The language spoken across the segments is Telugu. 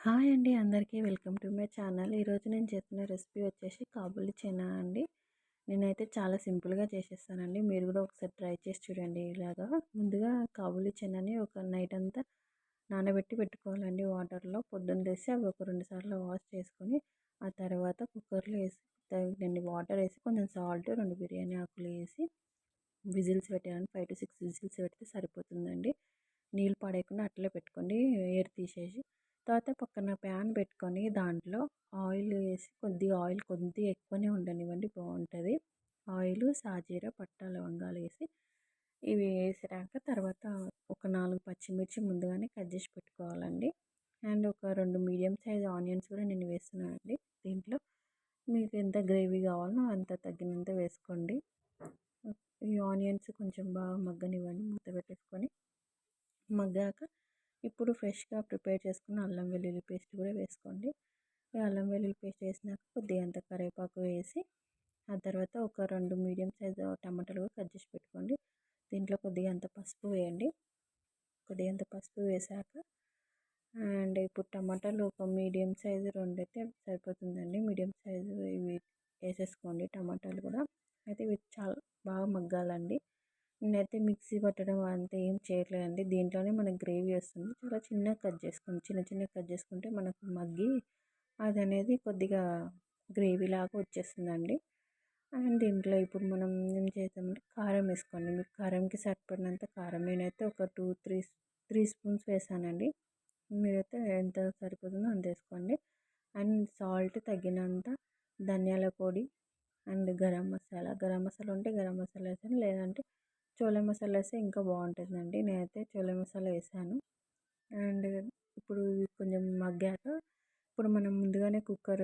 హాయ్ అండి అందరికీ వెల్కమ్ టు మై ఛానల్. ఈరోజు నేను చేస్తున్న రెసిపీ వచ్చేసి కాబూలి చనా అండి. నేనైతే చాలా సింపుల్గా చేసేస్తానండి. మీరు కూడా ఒకసారి ట్రై చేసి చూడండి. ఇలాగా ముందుగా కాబూలి చనాని ఒక నైట్ అంతా నానబెట్టి పెట్టుకోవాలండి వాటర్లో. పొద్దున్న లేసి అవి ఒక 2 సార్లు వాష్ చేసుకొని ఆ తర్వాత కుక్కర్లో వేసి తగినన్ని వాటర్ వేసి కొంచెం సాల్ట్ 2 బిర్యానీ ఆకులు వేసి విజిల్స్ పెట్టాలని 5 to 6 విజిల్స్ పెడితే సరిపోతుందండి. నీళ్ళు పడేయకుండా అట్లే పెట్టుకోండి, ఎయిర్ తీసేసి. తర్వాత పక్కన ప్యాన్ పెట్టుకొని దాంట్లో ఆయిల్ వేసి కొద్దిగా ఎక్కువనే ఉండనివ్వండి, బాగుంటుంది. ఆయిల్, సాజీర, పట్టా, లవంగాలు వేసి ఇవి వేసాక తర్వాత ఒక 4 పచ్చిమిర్చి ముందుగానే కట్ చేసి పెట్టుకోవాలండి. అండ్ ఒక 2 మీడియం సైజ్ ఆనియన్స్ కూడా నేను వేస్తున్నానండి. దీంట్లో మీకు ఎంత గ్రేవీ కావాలో అంత తగ్గినంత వేసుకోండి. ఈ ఆనియన్స్ కొంచెం బాగా మగ్గనివ్వండి, మూత పెట్టేసుకొని. మగ్గాక ఇప్పుడు ఫ్రెష్గా ప్రిపేర్ చేసుకున్న అల్లం వెల్లుల్లి పేస్ట్ కూడా వేసుకోండి. ఈ అల్లం వెల్లుల్లి పేస్ట్ వేసినాక కొద్దిగా అంత కరివేపాకు వేసి ఆ తర్వాత ఒక 2 మీడియం సైజు టమాటాలు కూడా కట్ చేసి పెట్టుకోండి. దీంట్లో కొద్దిగా అంత పసుపు వేయండి. కొద్దిగా అంత పసుపు వేసాక అండ్ ఇప్పుడు టమాటాలు ఒక మీడియం సైజు 2 అయితే సరిపోతుందండి. మీడియం సైజు ఇవి వేసేసుకోండి టమాటాలు కూడా. అయితే ఇవి చాలా బాగా మగ్గాలండి. నేనైతే మిక్సీ పట్టడం అంతా ఏం చేయట్లేదండి. దీంట్లోనే మనకు గ్రేవీ వస్తుంది. చాలా చిన్నగా కట్ చేసుకోండి. చిన్న కట్ చేసుకుంటే మనకు మగ్గి అది అనేది కొద్దిగా గ్రేవీ లాగా వచ్చేస్తుందండి. అండ్ దీంట్లో ఇప్పుడు మనం ఏం చేద్దామంటే కారం వేసుకోండి. మీకు కారంకి సరిపడినంత కారం, నేనైతే ఒక 3 స్పూన్స్ వేసానండి. మీరైతే ఎంత సరిపోతుందో అంత వేసుకోండి. అండ్ సాల్ట్ తగినంత, ధనియాల పొడి అండ్ గరం మసాలా ఉంటే గరం మసాలా వేసాను, లేదంటే చోలే మసాలా వేస్తే ఇంకా బాగుంటుందండి. నేనైతే చోలే మసాలా వేసాను. అండ్ ఇప్పుడు కొంచెం మగ్గాక ఇప్పుడు మనం ముందుగానే కుక్కర్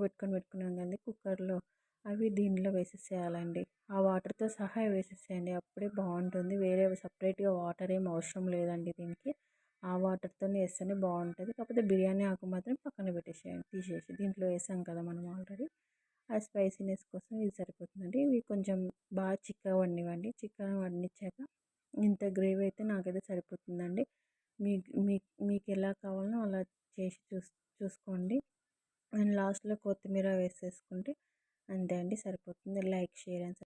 పెట్టుకున్నాం కదండి. కుక్కర్లో అవి దీనిలో వేసేసేయాలండి. ఆ వాటర్తో సహా వేసేసేయండి, అప్పుడే బాగుంటుంది. వేరే సపరేట్గా వాటర్ ఏం అవసరం లేదండి దీనికి. ఆ వాటర్తోనే వేస్తేనే బాగుంటుంది. కాకపోతే బిర్యానీ ఆకు మాత్రం పక్కన పెట్టేసేయండి, తీసేసి. దీంట్లో వేసాం కదా మనం ఆల్రెడీ. ఆ స్పైసీనెస్ కోసం ఇది సరిపోతుందండి. ఇవి కొంచెం బాగా చిక్కగా వండివ్వండి. చిక్కగా వండించాక ఇంత గ్రేవీ అయితే నాకైతే సరిపోతుందండి. మీకు ఎలా కావాలో అలా చేసి చూసుకోండి. అండ్ లాస్ట్లో కొత్తిమీర వేసేసుకుంటే అంతే అండి, సరిపోతుంది. Like, share and